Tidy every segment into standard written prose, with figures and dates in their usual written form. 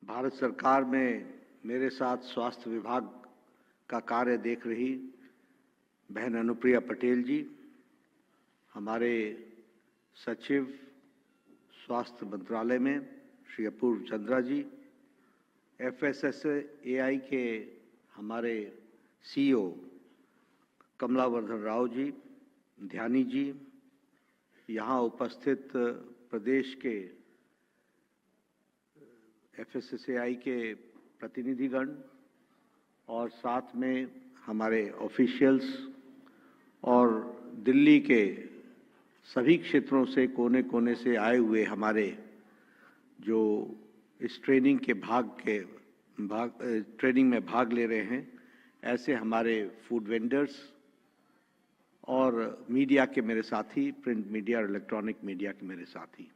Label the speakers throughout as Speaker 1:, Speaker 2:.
Speaker 1: भारत सरकार में मेरे साथ स्वास्थ्य विभाग का कार्य देख रही बहन अनुप्रिया पटेल जी, हमारे सचिव स्वास्थ्य मंत्रालय में श्री अपूर्व चंद्रा जी, FSSAI के हमारे CEO कमलावर्धन राव जी, ध्यानी जी, यहाँ उपस्थित प्रदेश के FSSAI के प्रतिनिधिगण और साथ में हमारे ऑफिशियल्स और दिल्ली के सभी क्षेत्रों से कोने कोने से आए हुए हमारे जो इस ट्रेनिंग में भाग ले रहे हैं, ऐसे हमारे फूड वेंडर्स और मीडिया के मेरे साथी, प्रिंट मीडिया और इलेक्ट्रॉनिक मीडिया के मेरे साथी,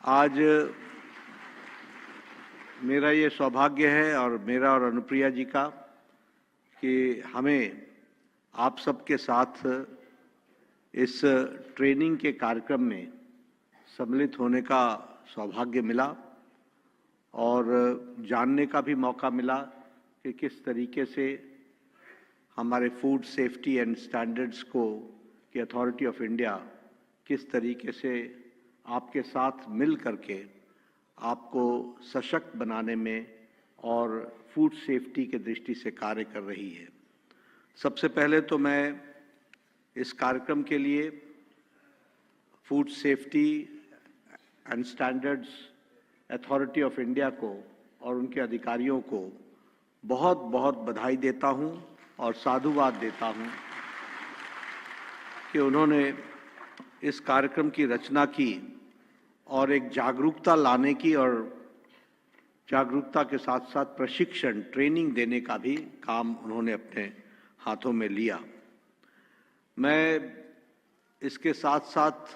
Speaker 1: आज मेरा ये सौभाग्य है और मेरा और अनुप्रिया जी का कि हमें आप सबके साथ इस ट्रेनिंग के कार्यक्रम में सम्मिलित होने का सौभाग्य मिला और जानने का भी मौका मिला कि किस तरीके से हमारे फूड सेफ्टी एंड स्टैंडर्ड्स की अथॉरिटी ऑफ इंडिया किस तरीके से आपके साथ मिल करके आपको सशक्त बनाने में और फूड सेफ्टी के दृष्टि से कार्य कर रही है। सबसे पहले तो मैं इस कार्यक्रम के लिए food safety and standards authority of India को और उनके अधिकारियों को बहुत बहुत बधाई देता हूं और साधुवाद देता हूं कि उन्होंने इस कार्यक्रम की रचना की और एक जागरूकता लाने की और जागरूकता के साथ साथ प्रशिक्षण ट्रेनिंग देने का भी काम उन्होंने अपने हाथों में लिया। मैं इसके साथ साथ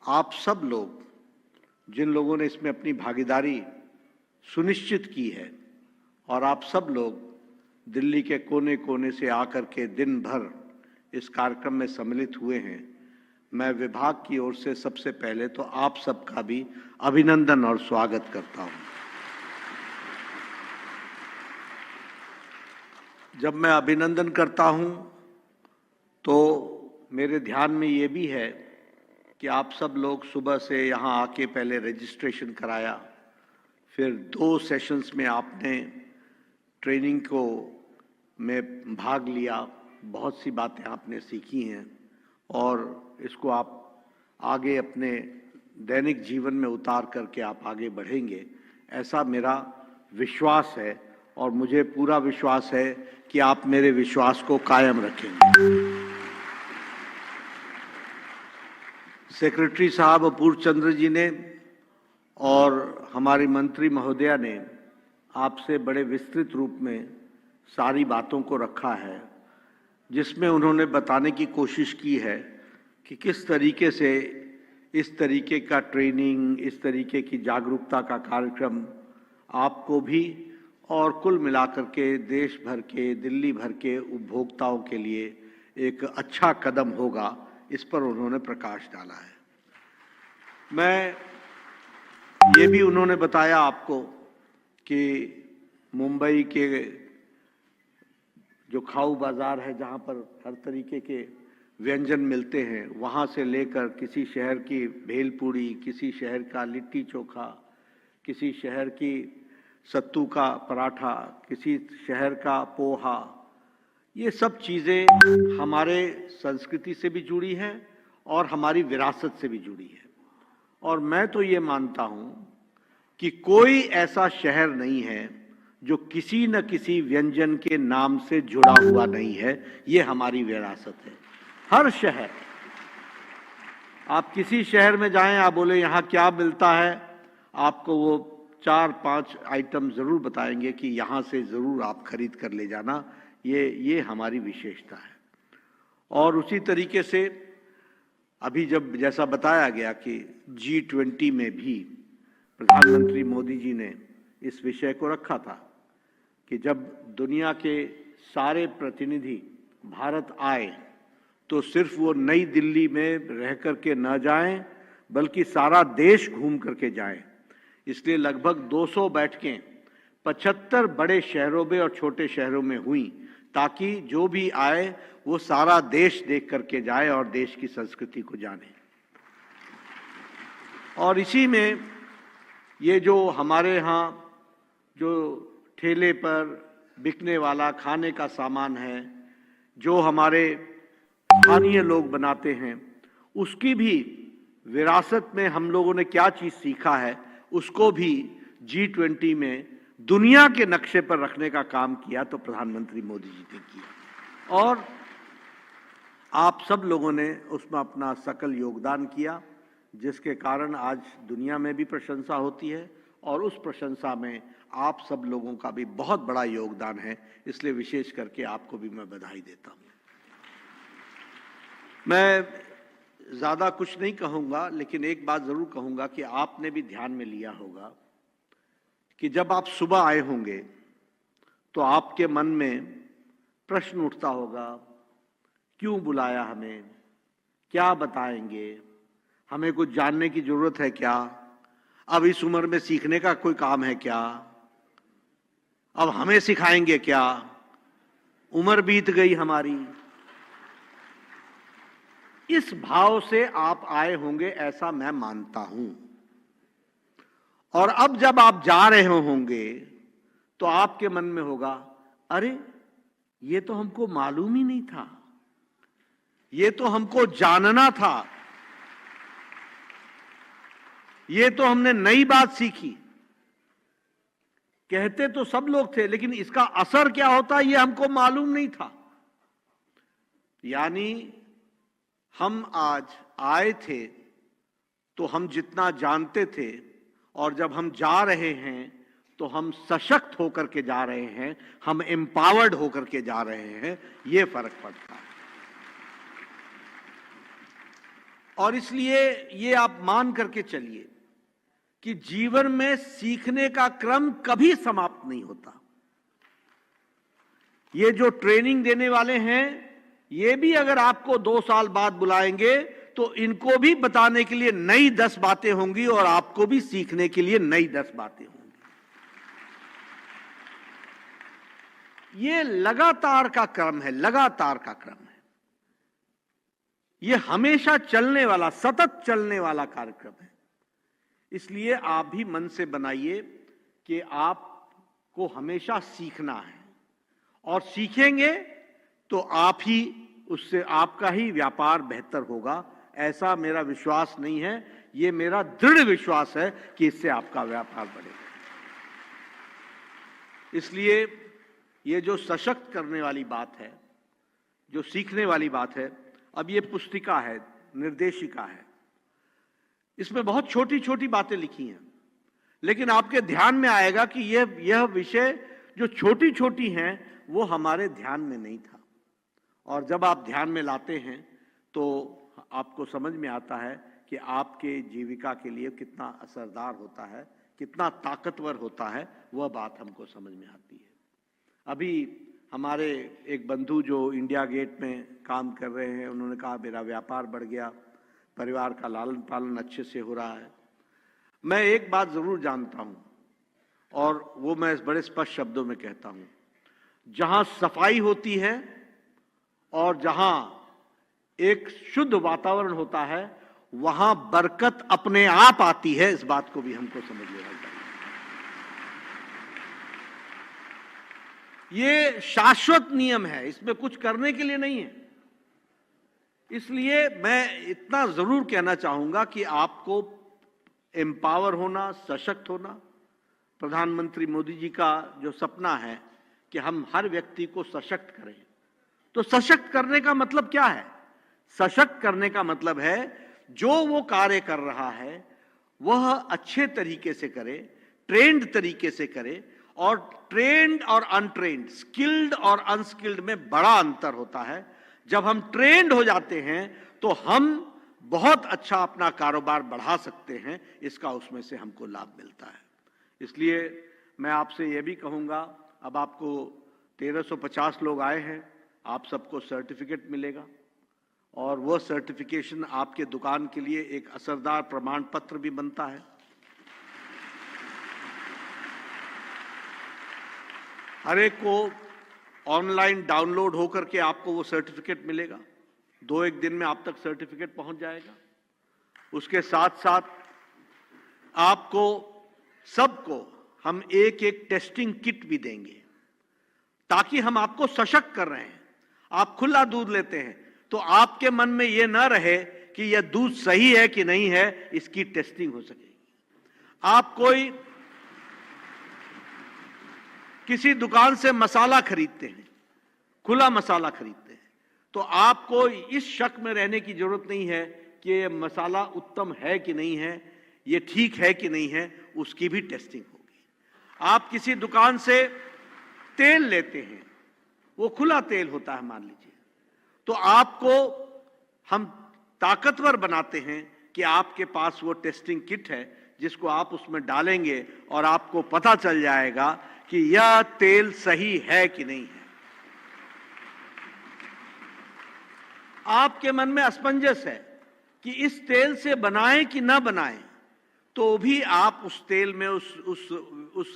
Speaker 1: आप सब लोग, जिन लोगों ने इसमें अपनी भागीदारी सुनिश्चित की है और आप सब लोग दिल्ली के कोने कोने से आकर के दिन भर इस कार्यक्रम में सम्मिलित हुए हैं, मैं विभाग की ओर से सबसे पहले तो आप सबका भी अभिनंदन और स्वागत करता हूं। जब मैं अभिनंदन करता हूं तो मेरे ध्यान में ये भी है कि आप सब लोग सुबह से यहाँ आके पहले रजिस्ट्रेशन कराया, फिर 2 सेशंस में आपने ट्रेनिंग में भाग लिया, बहुत सी बातें आपने सीखी हैं और इसको आप आगे अपने दैनिक जीवन में उतार करके आप आगे बढ़ेंगे, ऐसा मेरा विश्वास है और मुझे पूरा विश्वास है कि आप मेरे विश्वास को कायम रखेंगे। सेक्रेटरी साहब अपूर्व चंद्र जी ने और हमारी मंत्री महोदया ने आपसे बड़े विस्तृत रूप में सारी बातों को रखा है, जिसमें उन्होंने बताने की कोशिश की है कि किस तरीके से इस तरीके का ट्रेनिंग, इस तरीके की जागरूकता का कार्यक्रम आपको भी और कुल मिलाकर के देश भर के, दिल्ली भर के उपभोक्ताओं के लिए एक अच्छा कदम होगा, इस पर उन्होंने प्रकाश डाला है। मैं ये भी उन्होंने बताया आपको कि मुंबई के जो खाऊ बाजार है, जहाँ पर हर तरीके के व्यंजन मिलते हैं, वहाँ से लेकर किसी शहर की भेलपूड़ी, किसी शहर का लिट्टी चोखा, किसी शहर की सत्तू का पराठा, किसी शहर का पोहा, ये सब चीज़ें हमारे संस्कृति से भी जुड़ी हैं और हमारी विरासत से भी जुड़ी है। और मैं तो ये मानता हूँ कि कोई ऐसा शहर नहीं है जो किसी न किसी व्यंजन के नाम से जुड़ा हुआ नहीं है। ये हमारी विरासत है। हर शहर, आप किसी शहर में जाएं, आप बोले यहाँ क्या मिलता है, आपको वो 4-5 आइटम जरूर बताएंगे कि यहाँ से जरूर आप खरीद कर ले जाना। ये हमारी विशेषता है। और उसी तरीके से अभी जब जैसा बताया गया कि G20 में भी प्रधानमंत्री मोदी जी ने इस विषय को रखा था कि जब दुनिया के सारे प्रतिनिधि भारत आए तो सिर्फ वो नई दिल्ली में रह करके न जाएं, बल्कि सारा देश घूम करके जाएं। इसलिए लगभग 200 बैठकें 75 बड़े शहरों में और छोटे शहरों में हुई, ताकि जो भी आए वो सारा देश देख करके जाए और देश की संस्कृति को जाने। और इसी में ये जो हमारे यहाँ जो ठेले पर बिकने वाला खाने का सामान है, जो हमारे स्थानीय लोग बनाते हैं, उसकी भी विरासत में हम लोगों ने क्या चीज सीखा है, उसको भी G20 में दुनिया के नक्शे पर रखने का काम किया तो प्रधानमंत्री मोदी जी ने किया, और आप सब लोगों ने उसमें अपना सकल योगदान किया, जिसके कारण आज दुनिया में भी प्रशंसा होती है और उस प्रशंसा में आप सब लोगों का भी बहुत बड़ा योगदान है। इसलिए विशेष करके आपको भी मैं बधाई देता हूं। मैं ज्यादा कुछ नहीं कहूंगा, लेकिन एक बात जरूर कहूंगा कि आपने भी ध्यान में लिया होगा कि जब आप सुबह आए होंगे तो आपके मन में प्रश्न उठता होगा, क्यों बुलाया हमें, क्या बताएंगे, हमें कुछ जानने की जरूरत है क्या, अब इस उम्र में सीखने का कोई काम है क्या, अब हमें सिखाएंगे क्या, उम्र बीत गई हमारी। इस भाव से आप आए होंगे, ऐसा मैं मानता हूं। और अब जब आप जा रहे होंगे तो आपके मन में होगा, अरे ये तो हमको मालूम ही नहीं था, ये तो हमको जानना था, ये तो हमने नई बात सीखी। कहते तो सब लोग थे, लेकिन इसका असर क्या होता ये हमको मालूम नहीं था। यानी हम आज आए थे तो हम जितना जानते थे, और जब हम जा रहे हैं तो हम सशक्त होकर के जा रहे हैं, हम एम्पावर्ड होकर के जा रहे हैं, ये फर्क पड़ता है। और इसलिए ये आप मान करके चलिए कि जीवन में सीखने का क्रम कभी समाप्त नहीं होता। ये जो ट्रेनिंग देने वाले हैं, ये भी अगर आपको 2 साल बाद बुलाएंगे तो इनको भी बताने के लिए नई 10 बातें होंगी और आपको भी सीखने के लिए नई 10 बातें होंगी। ये लगातार का क्रम है, लगातार का क्रम है। ये हमेशा चलने वाला, सतत चलने वाला कार्यक्रम है। इसलिए आप भी मन से बनाइए कि आपको हमेशा सीखना है, और सीखेंगे तो आप ही, उससे आपका ही व्यापार बेहतर होगा। ऐसा मेरा विश्वास नहीं है, ये मेरा दृढ़ विश्वास है कि इससे आपका व्यापार बढ़ेगा। इसलिए ये जो सशक्त करने वाली बात है, जो सीखने वाली बात है, अब ये पुस्तिका है, निर्देशिका है, इसमें बहुत छोटी छोटी बातें लिखी हैं, लेकिन आपके ध्यान में आएगा कि यह विषय जो छोटी छोटी हैं वो हमारे ध्यान में नहीं था, और जब आप ध्यान में लाते हैं तो आपको समझ में आता है कि आपके जीविका के लिए कितना असरदार होता है, कितना ताकतवर होता है, वह बात हमको समझ में आती है। अभी हमारे एक बंधु जो इंडिया गेट में काम कर रहे हैं, उन्होंने कहा मेरा व्यापार बढ़ गया, परिवार का लालन पालन अच्छे से हो रहा है। मैं एक बात जरूर जानता हूं, और वो मैं बड़े स्पष्ट शब्दों में कहता हूं, जहां सफाई होती है और जहां एक शुद्ध वातावरण होता है, वहां बरकत अपने आप आती है। इस बात को भी हमको समझ लेना चाहिए। ये शाश्वत नियम है, इसमें कुछ करने के लिए नहीं है। इसलिए मैं इतना जरूर कहना चाहूंगा कि आपको एम्पावर होना, सशक्त होना, प्रधानमंत्री मोदी जी का जो सपना है कि हम हर व्यक्ति को सशक्त करें, तो सशक्त करने का मतलब क्या है? सशक्त करने का मतलब है जो वो कार्य कर रहा है वह अच्छे तरीके से करे, ट्रेंड तरीके से करे, और ट्रेंड और अनट्रेंड, स्किल्ड और अनस्किल्ड में बड़ा अंतर होता है। जब हम ट्रेंड हो जाते हैं तो हम बहुत अच्छा अपना कारोबार बढ़ा सकते हैं, इसका उसमें से हमको लाभ मिलता है। इसलिए मैं आपसे यह भी कहूंगा, अब आपको 1350 लोग आए हैं, आप सबको सर्टिफिकेट मिलेगा, और वह सर्टिफिकेशन आपके दुकान के लिए एक असरदार प्रमाण पत्र भी बनता है। हर एक को ऑनलाइन डाउनलोड होकर के आपको वो सर्टिफिकेट मिलेगा। 2-1 दिन में आप तक सर्टिफिकेट पहुंच जाएगा। उसके साथ साथ आपको सबको हम एक टेस्टिंग किट भी देंगे, ताकि हम आपको सशक्त कर रहे हैं। आप खुला दूध लेते हैं तो आपके मन में यह ना रहे कि यह दूध सही है कि नहीं है, इसकी टेस्टिंग हो सकेगी। आप कोई किसी दुकान से मसाला खरीदते हैं, खुला मसाला खरीदते हैं, तो आपको इस शक में रहने की जरूरत नहीं है कि यह मसाला उत्तम है कि नहीं है, यह ठीक है कि नहीं है, उसकी भी टेस्टिंग होगी। आप किसी दुकान से तेल लेते हैं, वो खुला तेल होता है मान लीजिए, तो आपको हम ताकतवर बनाते हैं कि आपके पास वो टेस्टिंग किट है जिसको आप उसमें डालेंगे और आपको पता चल जाएगा कि यह तेल सही है कि नहीं है। आपके मन में असमंजस है कि इस तेल से बनाएं कि ना बनाएं, तो भी आप उस तेल में उस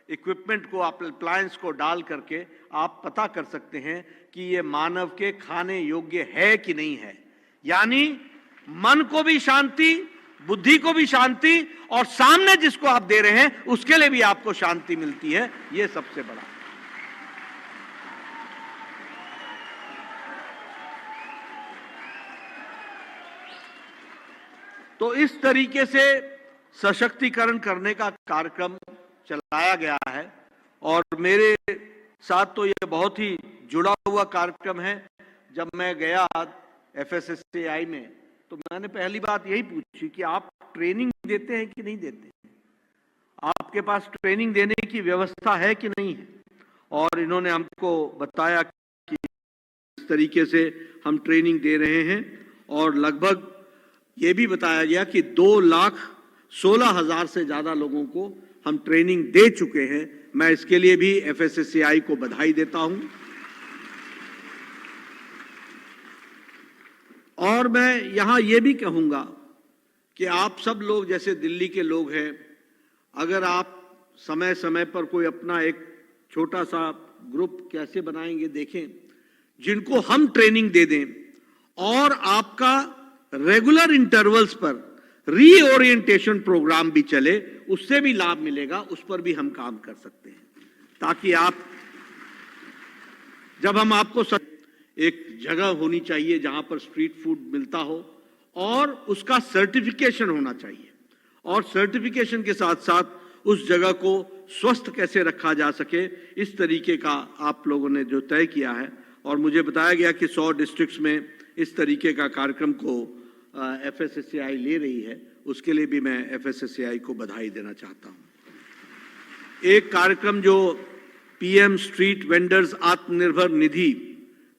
Speaker 1: इक्विपमेंट को, अप्लायंस को डाल करके आप पता कर सकते हैं कि ये मानव के खाने योग्य है कि नहीं है। यानी मन को भी शांति, बुद्धि को भी शांति, और सामने जिसको आप दे रहे हैं उसके लिए भी आपको शांति मिलती है। ये सबसे बड़ा। तो इस तरीके से सशक्तिकरण करने का कार्यक्रम चलाया गया है और मेरे साथ तो ये बहुत ही जुड़ा हुआ कार्यक्रम है। जब मैं गया FSSAI में तो मैंने पहली बात यही पूछी कि आप ट्रेनिंग देते हैं कि नहीं देते हैं, आपके पास ट्रेनिंग देने की व्यवस्था है कि नहीं है। और इन्होंने हमको बताया कि इस तरीके से हम ट्रेनिंग दे रहे हैं और लगभग ये भी बताया गया कि 2,16,000 से ज्यादा लोगों को हम ट्रेनिंग दे चुके हैं। मैं इसके लिए भी FSSAI को बधाई देता हूं। और मैं यहां यह भी कहूंगा कि आप सब लोग जैसे दिल्ली के लोग हैं, अगर आप समय समय पर कोई अपना एक छोटा सा ग्रुप कैसे बनाएंगे देखें, जिनको हम ट्रेनिंग दे दें और आपका रेगुलर इंटरवल्स पर रीओरिएंटेशन प्रोग्राम भी चले, उससे भी लाभ मिलेगा। उस पर भी हम काम कर सकते हैं, ताकि आप, जब हम आपको एक जगह होनी चाहिए जहां पर स्ट्रीट फूड मिलता हो और उसका सर्टिफिकेशन होना चाहिए, और सर्टिफिकेशन के साथ साथ उस जगह को स्वस्थ कैसे रखा जा सके, इस तरीके का आप लोगों ने जो तय किया है। और मुझे बताया गया कि 100 डिस्ट्रिक्ट्स में इस तरीके का कार्यक्रम को FSSAI ले रही है। उसके लिए भी मैं FSSAI को बधाई देना चाहता हूं। एक कार्यक्रम जो PM street vendors Atmanirbhar Nidhi,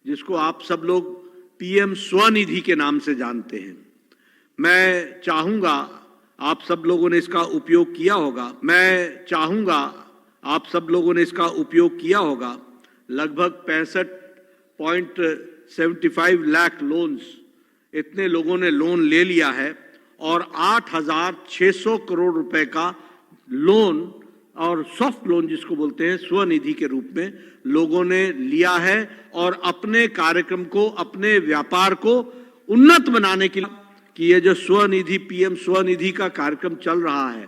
Speaker 1: जिसको आप सब लोग PM स्वनिधि के नाम से जानते हैं, मैं चाहूंगा आप सब लोगों ने इसका उपयोग किया होगा। मैं चाहूंगा आप सब लोगों ने इसका उपयोग किया होगा। लगभग 65.75 लाख लोन्स, इतने लोगों ने लोन ले लिया है और 8,600 करोड़ रुपए का लोन, और सॉफ्ट लोन जिसको बोलते हैं, स्वनिधि के रूप में लोगों ने लिया है और अपने कार्यक्रम को, अपने व्यापार को उन्नत बनाने के लिए कि ये जो स्वनिधि, PM स्वनिधि का कार्यक्रम चल रहा है,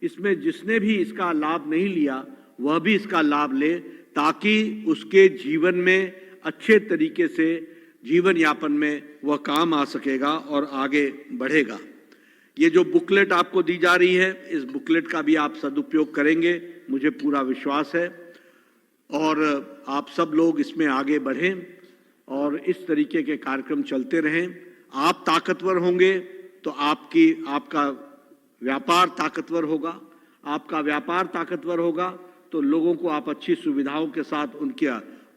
Speaker 1: इसमें जिसने भी इसका लाभ नहीं लिया वह भी इसका लाभ ले, ताकि उसके जीवन में अच्छे तरीके से जीवन यापन में वह काम आ सकेगा और आगे बढ़ेगा। ये जो बुकलेट आपको दी जा रही है, इस बुकलेट का भी आप सदुपयोग करेंगे, मुझे पूरा विश्वास है। और आप सब लोग इसमें आगे बढ़ें और इस तरीके के कार्यक्रम चलते रहें। आप ताकतवर होंगे तो आपका व्यापार ताकतवर होगा, आपका व्यापार ताकतवर होगा तो लोगों को आप अच्छी सुविधाओं के साथ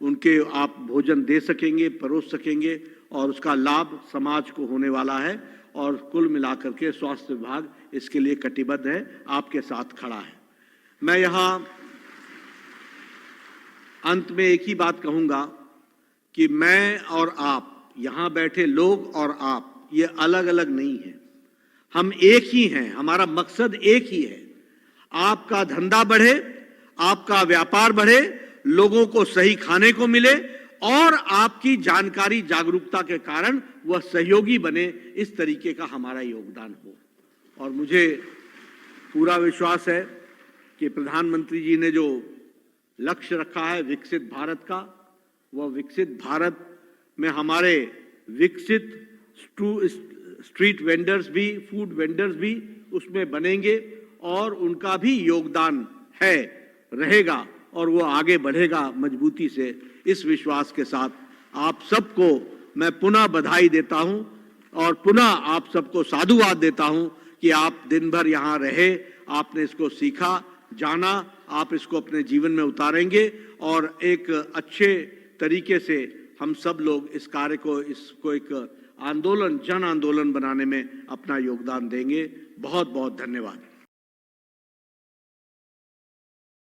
Speaker 1: उनके आप भोजन दे सकेंगे, परोस सकेंगे, और उसका लाभ समाज को होने वाला है। और कुल मिलाकर के स्वास्थ्य विभाग इसके लिए कटिबद्ध है, आपके साथ खड़ा है। मैं यहां अंत में एक ही बात कहूंगा कि मैं और आप, यहां बैठे लोग और आप, ये अलग अलग नहीं है, हम एक ही हैं, हमारा मकसद एक ही है। आपका धंधा बढ़े, आपका व्यापार बढ़े लोगों को सही खाने को मिले और आपकी जानकारी जागरूकता के कारण वह सहयोगी बने, इस तरीके का हमारा योगदान हो। और मुझे पूरा विश्वास है कि प्रधानमंत्री जी ने जो लक्ष्य रखा है विकसित भारत का, वह विकसित भारत में हमारे विकसित स्ट्रीट वेंडर्स भी, फूड वेंडर्स भी उसमें बनेंगे और उनका भी योगदान है, रहेगा और वो आगे बढ़ेगा मजबूती से। इस विश्वास के साथ आप सबको मैं पुनः बधाई देता हूं और पुनः आप सबको साधुवाद देता हूं कि आप दिन भर यहाँ रहे, आपने इसको सीखा, जाना, आप इसको अपने जीवन में उतारेंगे और एक अच्छे तरीके से हम सब लोग इस कार्य को, इसको एक आंदोलन, जन आंदोलन बनाने में अपना योगदान देंगे। बहुत बहुत धन्यवाद।